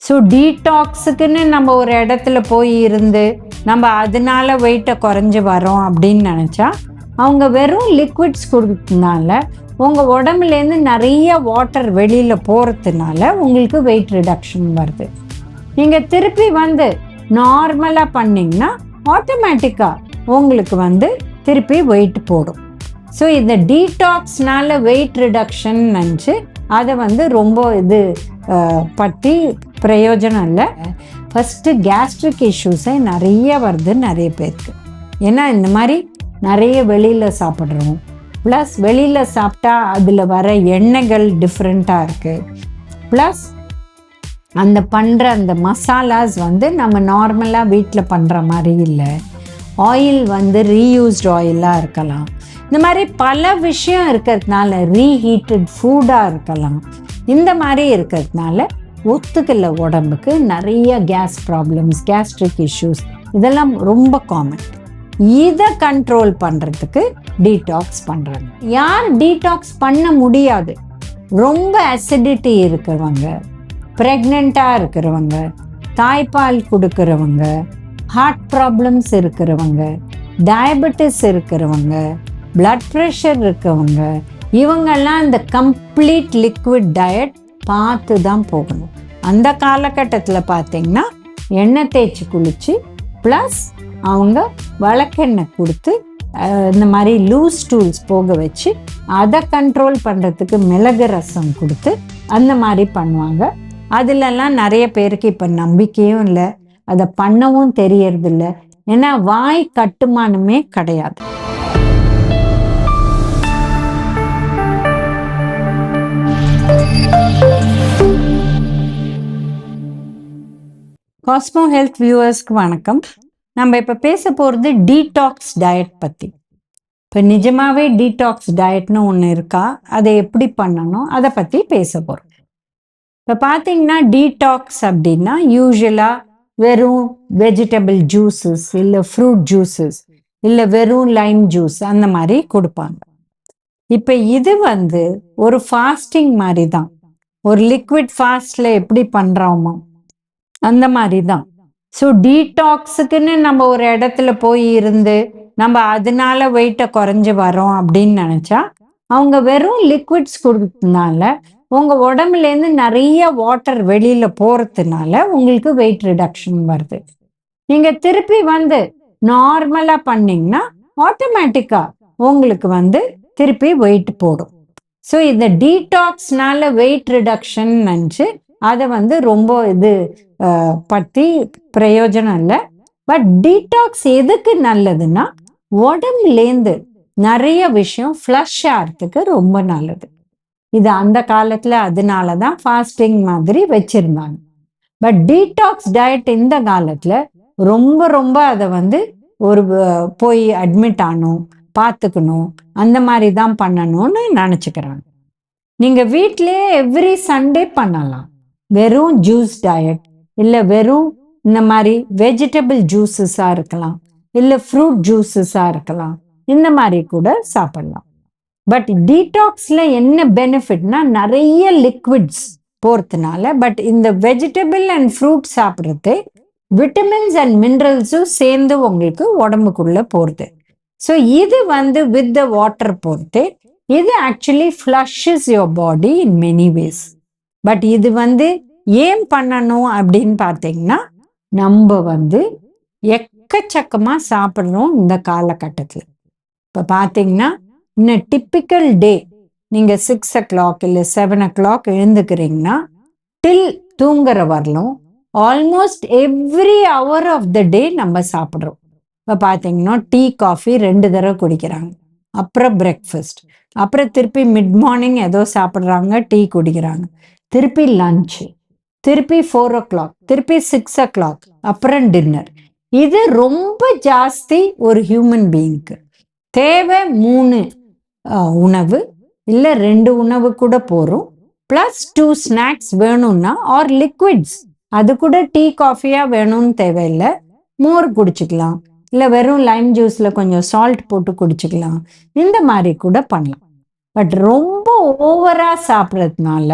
So டீடாக்ஸுக்குன்னு நம்ம ஒரு இடத்துல போய் இருந்து நம்ம அதனால வெயிட்டை குறைஞ்சி வரோம் அப்படின்னு நினச்சா அவங்க வெறும் லிக்விட்ஸ் கொடுத்ததுனால உங்கள் உடம்புலேருந்து நிறைய வாட்டர் வெளியில் போகிறதுனால உங்களுக்கு வெயிட் ரிடக்ஷன் வருது. நீங்கள் திருப்பி வந்து நார்மலாக பண்ணிங்கன்னா ஆட்டோமேட்டிக்காக உங்களுக்கு திருப்பி வெயிட் போடும். ஸோ இந்த டீடாக்ஸ்னால வெயிட் ரிடக்ஷன் நினச்சி அதை ரொம்ப இது பற்றி பிரயோஜனம் இல்லை. ஃபஸ்ட்டு கேஸ்ட்ரிக் இஷ்யூஸே நிறைய வருது நிறைய பேருக்கு. ஏன்னா இந்த மாதிரி நிறைய வெளியில் சாப்பிட்றோம், ப்ளஸ் வெளியில் சாப்பிட்டா அதில் வர எண்ணெய்கள் டிஃப்ரெண்ட்டாக இருக்குது, ப்ளஸ் அந்த பண்ணுற அந்த மசாலாஸ் நம்ம நார்மலாக வீட்டில் பண்ணுற மாதிரி இல்லை. ஆயில் ரீயூஸ்டு ஆயிலாக இருக்கலாம். இந்த மாதிரி பல விஷயம் இருக்கிறதுனால ரீஹீட்டட் ஃபுட்டாக இருக்கலாம். இந்த மாதிரி இருக்கிறதுனால ஒத்துக்கல உடம்புக்கு நிறைய கேஸ் ப்ராப்ளம்ஸ், கேஸ்ட்ரிக் இஷ்யூஸ் இதெல்லாம் ரொம்ப காமன். இதை கண்ட்ரோல் பண்ணுறதுக்கு டீடாக்ஸ் பண்ணுறாங்க. யார் டீடாக்ஸ் பண்ண முடியாது? ரொம்ப அசிடிட்டி இருக்கிறவங்க, ப்ரெக்னெண்ட்டாக இருக்கிறவங்க, தாய்ப்பால் கொடுக்குறவங்க, ஹார்ட் ப்ராப்ளம்ஸ் இருக்கிறவங்க, டயபெட்டிஸ் இருக்கிறவங்க, பிளட் ப்ரெஷர் இருக்கவங்க, இவங்கெல்லாம் இந்த கம்ப்ளீட் லிக்விட் டயட் பார்த்து தான் போகணும். அந்த காலகட்டத்தில் பார்த்திங்கன்னா எண்ணெய் தேய்ச்சி குளித்து ப்ளஸ் அவங்க வழக்கெண்ணெய் கொடுத்து இந்த மாதிரி லூஸ் டூல்ஸ் போக வச்சு அதை கண்ட்ரோல் பண்ணுறதுக்கு மிளகு ரசம் கொடுத்து அந்த மாதிரி பண்ணுவாங்க. அதிலெல்லாம் நிறைய பேருக்கு இப்போ நம்பிக்கையும் இல்லை, அதை பண்ணவும் தெரியறதில்ல. ஏன்னா வாய் கட்டுமானமே கிடையாது. காஸ்மோ ஹெல்த் வியூவர்ஸ்க்கு வணக்கம். நம்ம இப்போ பேச போகிறது டீடாக்ஸ் டயட் பற்றி. இப்போ நிஜமாகவே டீடாக்ஸ் டயட்னு ஒன்று இருக்கா, அதை எப்படி பண்ணணும், அதை பற்றி பேச போகிறோம். இப்போ பார்த்தீங்கன்னா டீடாக்ஸ் அப்படின்னா யூஸ்வலாக வெறும் வெஜிடபிள் ஜூஸஸ் இல்லை ஃப்ரூட் ஜூஸஸ் இல்லை வெறும் லைம் ஜூஸ் அந்த மாதிரி கொடுப்பாங்க. இப்போ இது ஒரு ஃபாஸ்டிங் மாதிரி தான். ஒரு லிக்விட் ஃபாஸ்டில் எப்படி பண்ணுறோமோ அந்த மாதிரி தான். ஸோ டீடாக்ஸுக்குன்னு நம்ம ஒரு இடத்துல போய் இருந்து நம்ம அதனால வெயிட்டை குறைஞ்சி வரோம் அப்படின்னு நினச்சா அவங்க வெறும் லிக்விட்ஸ் கொடுத்ததுனால உங்கள் உடம்புலேருந்து நிறைய வாட்டர் வெளியில் போகிறதுனால உங்களுக்கு வெயிட் ரிடக்ஷன் வருது. நீங்கள் திருப்பி நார்மலாக பண்ணிங்கன்னா ஆட்டோமேட்டிக்காக உங்களுக்கு திருப்பி வெயிட் போடும். ஸோ இந்த டீடாக்ஸ்னால வெயிட் ரிடக்ஷன் நினச்சி அதை ரொம்ப இது பற்றி பிரயோஜனம் இல்லை. பட் டீடாக்ஸ் எதுக்கு நல்லதுன்னா உடம்புலேருந்து நிறைய விஷயம் ஃப்ளஷ் ஆகிறதுக்கு ரொம்ப நல்லது. இது அந்த காலத்தில் அதனால தான் ஃபாஸ்டிங் மாதிரி வச்சுருந்தாங்க. பட் டீடாக்ஸ் டயட் இந்த காலத்தில் ரொம்ப அதை ஒரு போய் அட்மிட் ஆகணும், பார்த்துக்கணும், அந்த மாதிரி தான் பண்ணணும்னு நினச்சிக்கிறாங்க. நீங்கள் வீட்டிலே எவ்ரி சண்டே பண்ணலாம். வெறும் ஜூஸ் டயட் இல்லை வெறும் இந்த மாதிரி வெஜிடபிள் ஜூஸஸாக இருக்கலாம், இல்லை ஃப்ரூட் ஜூஸஸாக இருக்கலாம், இந்த மாதிரி கூட சாப்பிடலாம். பட் டீடாக்ஸில் என்ன பெனிஃபிட்னா நிறைய லிக்விட்ஸ் போகிறதுனால, பட் இந்த வெஜிடபிள் அண்ட் ஃப்ரூட் சாப்பிட்றது விட்டமின்ஸ் அண்ட் மினரல்ஸும் சேர்ந்து உங்களுக்கு உடம்புக்குள்ளே போகிறது. ஸோ இது வித் த வாட்டர் பொறுத்து இது actually flushes your body in many ways. But இது ஏன் பண்ணணும் அப்படின்னு பார்த்தீங்கன்னா நம்ம எக்கச்சக்கமாக சாப்பிட்றோம் இந்த காலகட்டத்தில். இப்போ பார்த்தீங்கன்னா இன்னும் டிப்பிக்கல் டே நீங்கள் 6 o'clock இல்லை 7 o'clock எழுந்துக்கிறீங்கன்னா டில் தூங்குற வரலும் almost every hour of the day நம்ம சாப்பிட்றோம். இப்போ பார்த்தீங்கன்னா டீ காஃபி 2 தடவை குடிக்கிறாங்க, அப்புறம் பிரேக்ஃபாஸ்ட், அப்புறம் திருப்பி மிட் மார்னிங் ஏதோ சாப்பிட்றாங்க, டீ குடிக்கிறாங்க, திருப்பி லஞ்சு, திருப்பி 4 o'clock, திருப்பி 6 o'clock, அப்புறம் டின்னர். இது ரொம்ப ஜாஸ்தி ஒரு ஹியூமன் பீயிங்க்கு. தேவை 3 உணவு இல்லை 2 உணவு கூட போகிறோம், ப்ளஸ் 2 ஸ்நாக்ஸ் வேணும்னா ஆர் லிக்விட்ஸ். அது கூட டீ காஃபியாக வேணும்னு தேவையில்லை, மோர் குடிச்சிக்கலாம், இல்லை வெறும் லைம் ஜூஸில் கொஞ்சம் சால்ட் போட்டு குடிச்சிக்கலாம், இந்த மாதிரி கூட பண்ணலாம். பட் ரொம்ப ஓவராக சாப்பிட்றதுனால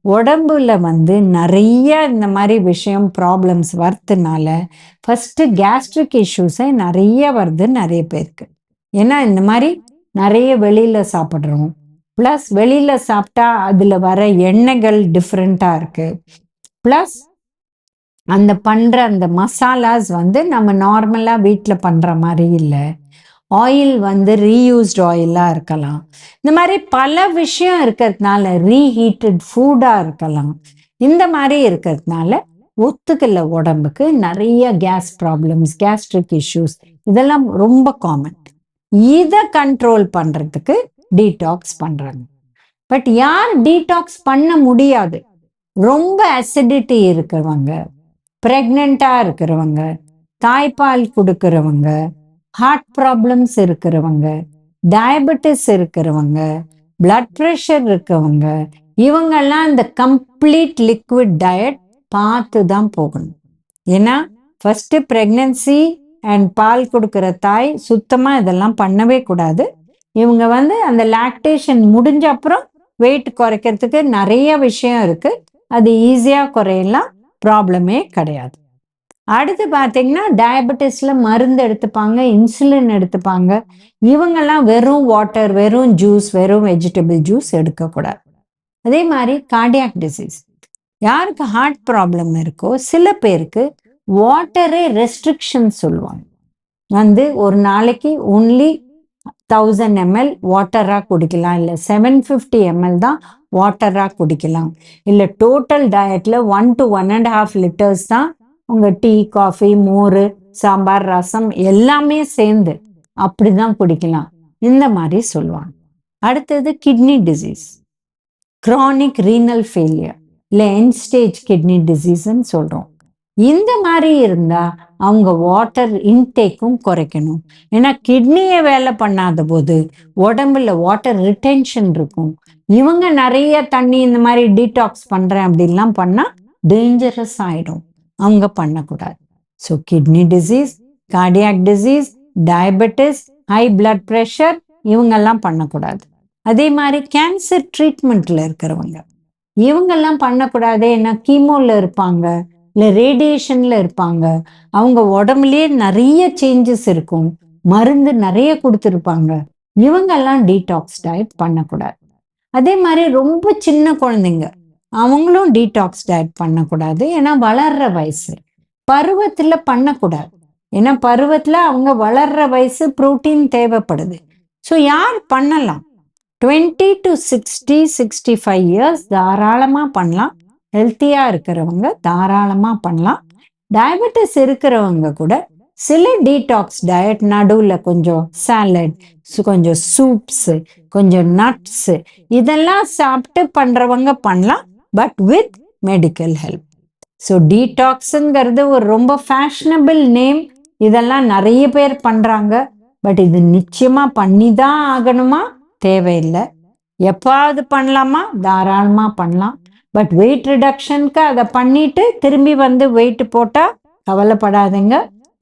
உடம்புல வந்து நிறைய இந்த மாதிரி விஷயம் ப்ராப்ளம்ஸ் வரதுனால ஃபஸ்ட்டு கேஸ்ட்ரிக் இஷ்யூஸே நிறைய வருது நிறைய பேருக்கு. ஏன்னா இந்த மாதிரி நிறைய வெளியில் சாப்பிட்றோம், ப்ளஸ் வெளியில் சாப்பிட்டா அதில் வர எண்ணெய்கள் டிஃப்ரெண்ட்டாக இருக்குது, ப்ளஸ் அந்த பண்ணுற அந்த மசாலாஸ் வந்து நம்ம நார்மலாக வீட்டில் பண்ணுற மாதிரி இல்லை, ஆயில் வந்து ரீயூஸ்டு ஆயிலாக இருக்கலாம். இந்த மாதிரி பல விஷயம் இருக்கிறதுனால ரீஹீட்டட் ஃபுட்டாக இருக்கலாம். இந்த மாதிரி இருக்கிறதுனால ஒத்துக்கல உடம்புக்கு நிறைய கேஸ் ப்ராப்ளம்ஸ், கேஸ்ட்ரிக் இஷ்யூஸ் இதெல்லாம் ரொம்ப காமன். இதை கண்ட்ரோல் பண்ணுறதுக்கு டீடாக்ஸ் பண்ணுறாங்க. பட் யார் டீடாக்ஸ் பண்ண முடியாது? ரொம்ப அசிடிட்டி இருக்கிறவங்க, ப்ரெக்னெண்ட்டாக இருக்கிறவங்க, தாய்ப்பால் கொடுக்கிறவங்க, ஹார்ட் ப்ராப்ளம்ஸ் இருக்கிறவங்க, டயபெட்டிஸ் இருக்கிறவங்க, பிளட் ப்ரெஷர் இருக்கவங்க, இவங்கெல்லாம் இந்த கம்ப்ளீட் லிக்விட் டயட் பார்த்து தான் போகணும். ஏன்னா ஃபஸ்ட்டு ப்ரெக்னன்சி அண்ட் பால் கொடுக்குற தாய் சுத்தமாக இதெல்லாம் பண்ணவே கூடாது. இவங்க வந்து அந்த லாக்டேஷன் முடிஞ்ச அப்புறம் வெயிட் குறைக்கிறதுக்கு நிறைய விஷயம் இருக்குது, அது ஈஸியாக குறையலாம், ப்ராப்ளமே கிடையாது. அடுத்து பார்த்தீங்கன்னா டயபெட்டிஸில் மருந்து எடுத்துப்பாங்க, இன்சுலின் எடுத்துப்பாங்க. இவங்கெல்லாம் வெறும் வாட்டர், வெறும் ஜூஸ், வெறும் வெஜிடபிள் ஜூஸ் எடுக்கக்கூடாது. அதே மாதிரி கார்டியாக் டிசீஸ், யாருக்கு ஹார்ட் ப்ராப்ளம் இருக்கோ சில பேருக்கு வாட்டரே ரெஸ்ட்ரிக்ஷன் சொல்லுவாங்க. வந்து ஒரு நாளைக்கு ஒன்லி 1000 ml வாட்டராக குடிக்கலாம், இல்லை 750 ml தான் வாட்டராக குடிக்கலாம், இல்லை டோட்டல் டயட்டில் 1 to 1.5 liters தான் உங்கள் டீ, காஃபி, மோர், சாம்பார், ரசம் எல்லாமே சேர்ந்து அப்படி தான் குடிக்கலாம், இந்த மாதிரி சொல்லுவாங்க. அடுத்தது kidney disease, chronic renal failure, இல்லை எண்ட் ஸ்டேஜ் கிட்னி டிசீஸ்ன்னு சொல்கிறோம். இந்த மாதிரி இருந்தால் அவங்க வாட்டர் இன்டேக்கும் குறைக்கணும். ஏன்னா கிட்னியை வேலை பண்ணாத போது உடம்புல வாட்டர் ரிட்டென்ஷன் இருக்கும். இவங்க நிறைய தண்ணி இந்த மாதிரி டீடாக்ஸ் பண்ணுறேன் அப்படின்லாம் பண்ணால் டேஞ்சரஸ் ஆகிடும், அவங்க பண்ணக்கூடாது. So kidney disease, cardiac disease, diabetes, high blood pressure இவங்கெல்லாம் பண்ணக்கூடாது. அதே மாதிரி கேன்சர் ட்ரீட்மெண்ட்டில் இருக்கிறவங்க இவங்கெல்லாம் பண்ணக்கூடாது. ஏன்னா கீமோவில் இருப்பாங்க, இல்லை ரேடியேஷனில் இருப்பாங்க, அவங்க உடம்புலேயே நிறைய சேஞ்சஸ் இருக்கும், மருந்து நிறைய கொடுத்துருப்பாங்க, இவங்கெல்லாம் டீடாக்ஸ் டயட் பண்ணக்கூடாது. அதே மாதிரி ரொம்ப சின்ன குழந்தைங்க அவங்களும் டீடாக்ஸ் டயட் பண்ணக்கூடாது. ஏன்னா வளர்ற வயசு, பருவத்தில் பண்ணக்கூடாது. ஏன்னா பருவத்தில் அவங்க வளர்ற வயசு, புரோட்டீன் தேவைப்படுது. ஸோ யார் பண்ணலாம்? 20 to 60, 65 years தாராளமாக பண்ணலாம். ஹெல்த்தியாக இருக்கிறவங்க தாராளமாக பண்ணலாம். டயபெட்டிஸ் இருக்கிறவங்க கூட சில டீடாக்ஸ் டயட் நடுவில் கொஞ்சம் சாலட், கொஞ்சம் சூப்ஸு, கொஞ்சம் நட்ஸு இதெல்லாம் சாப்பிட்டு பண்ணுறவங்க பண்ணலாம், but with medical help. So டீடாக்ஸுங்கிறது ஒரு ரொம்ப ஃபேஷனபிள் நேம், இதெல்லாம் நிறைய பேர் பண்ணுறாங்க. பட் இது நிச்சயமாக பண்ணி தான் ஆகணுமா? தேவையில்லை. எப்பாவது பண்ணலாமா? தாராளமாக பண்ணலாம். பட் வெயிட் ரிடக்ஷனுக்கு அதை பண்ணிட்டு திரும்பி வந்து வெயிட் போட்டால் கவலைப்படாதுங்க.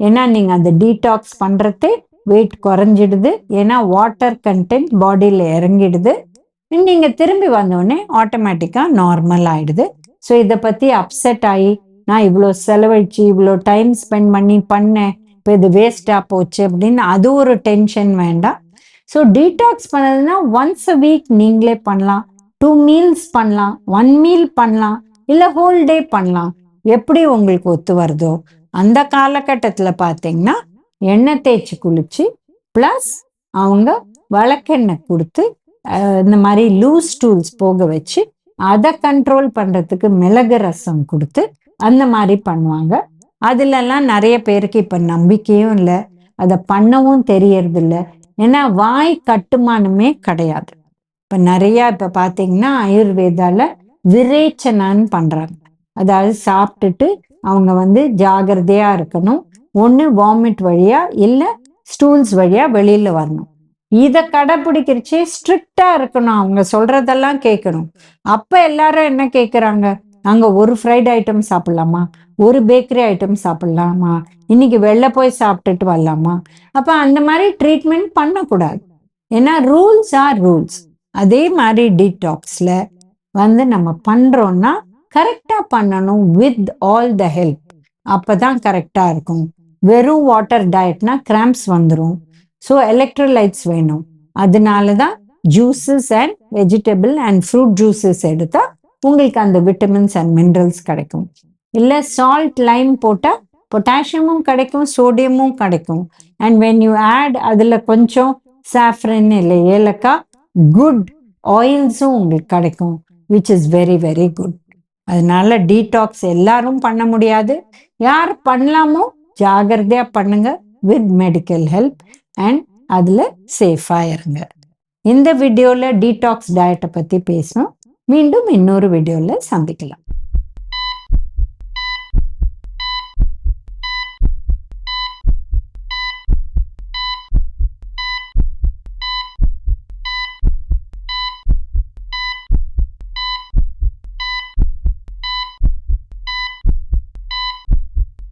ஏன்னா நீங்கள் அந்த டீடாக்ஸ் பண்ணுறது வெயிட் குறைஞ்சிடுது. ஏன்னா வாட்டர் கண்டென்ட் பாடியில் இறங்கிடுது. நீங்கள் திரும்பி வந்தோடனே ஆட்டோமேட்டிக்காக நார்மல் ஆகிடுது. ஸோ இதை பற்றி அப்செட் ஆகி நான் இவ்வளோ செலவழிச்சு இவ்வளோ டைம் ஸ்பெண்ட் பண்ணி பண்ணேன், இப்போ இது வேஸ்ட்டாக போச்சு அப்படின்னு அது ஒரு டென்ஷன் வேண்டாம். ஸோ டீடாக்ஸ் பண்ணதுன்னா ஒன்ஸ் அ வீக் நீங்களே பண்ணலாம், 2 meals பண்ணலாம், 1 meal பண்ணலாம், இல்லை ஹோல் டே பண்ணலாம், எப்படி உங்களுக்கு ஒத்து வருதோ. அந்த காலகட்டத்தில் பார்த்தீங்கன்னா எண்ணெய் தேய்ச்சி குளிச்சு ப்ளஸ் அவங்க வழக்கெண்ணெய் கொடுத்து இந்த மாதிரி லூஸ் ஸ்டூல்ஸ் போக வச்சு அதை கண்ட்ரோல் பண்ணுறதுக்கு மிளகு ரசம் கொடுத்து அந்த மாதிரி பண்ணுவாங்க. அதுலலாம் நிறைய பேருக்கு இப்போ நம்பிக்கையும் இல்லை, அதை பண்ணவும் தெரியறதில்ல. ஏன்னா வாய் கட்டுமானமே கிடையாது. இப்போ நிறையா இப்போ பார்த்தீங்கன்னா ஆயுர்வேதாவில் விரேச்சனான்னு பண்ணுறாங்க. அதாவது சாப்பிட்டுட்டு அவங்க வந்து ஜாகிரதையாக இருக்கணும், ஒன்று வாமிட் வழியாக இல்லை ஸ்டூல்ஸ் வழியாக வெளியில் வரணும். இதை கடைப்பிடிக்கிறச்சே ஸ்ட்ரிக்டாக இருக்கணும், அவங்க சொல்கிறதெல்லாம் கேட்கணும். அப்போ எல்லாரும் என்ன கேட்குறாங்க? நாங்கள் ஒரு ஃப்ரைட் ஐட்டம் சாப்பிட்லாமா, ஒரு பேக்கரி ஐட்டம் சாப்பிட்லாமா, இன்னைக்கு வெளில போய் சாப்பிட்டுட்டு வரலாமா? அப்போ அந்த மாதிரி ட்ரீட்மெண்ட் பண்ணக்கூடாது. ஏன்னா ரூல்ஸ் ஆர் ரூல்ஸ். அதே மாதிரி டீடாக்ஸில் வந்து நம்ம பண்றோம்னா கரெக்டா பண்ணணும் வித் ஆல் த ஹெல்ப். அப்பதான் கரெக்டா இருக்கும். வெறும் வாட்டர் டயட்னா கிராம்ப்ஸ் வந்துடும். ஸோ எலக்ட்ரோலைட்ஸ் வேணும். அதனால தான் juices and vegetable and fruit juices எடுத்தா உங்களுக்கு அந்த விட்டமின்ஸ் அண்ட் மினரல்ஸ் கிடைக்கும். இல்லை சால்ட் லைம் போட்டால் பொட்டாசியமும் கிடைக்கும், சோடியமும் கிடைக்கும். அண்ட் வென் யூ ஆட் அதில் கொஞ்சம் சாஃப்ரன் இல்லை ஏலக்காய், குட் ஆயில்ஸும் உங்களுக்கு கிடைக்கும், which is very very good. அதனால டீடாக்ஸ் எல்லாரும் பண்ண முடியாது. யார் பண்ணலாமோ ஜாகிரதையா பண்ணுங்க வித் மெடிக்கல் ஹெல்ப் அண்ட் அதில் சேஃபாக இருங்க. இந்த வீடியோவில் டீடாக்ஸ் டயட்டை பற்றி பேசணும். மீண்டும் இன்னொரு வீடியோவில் சந்திக்கலாம்.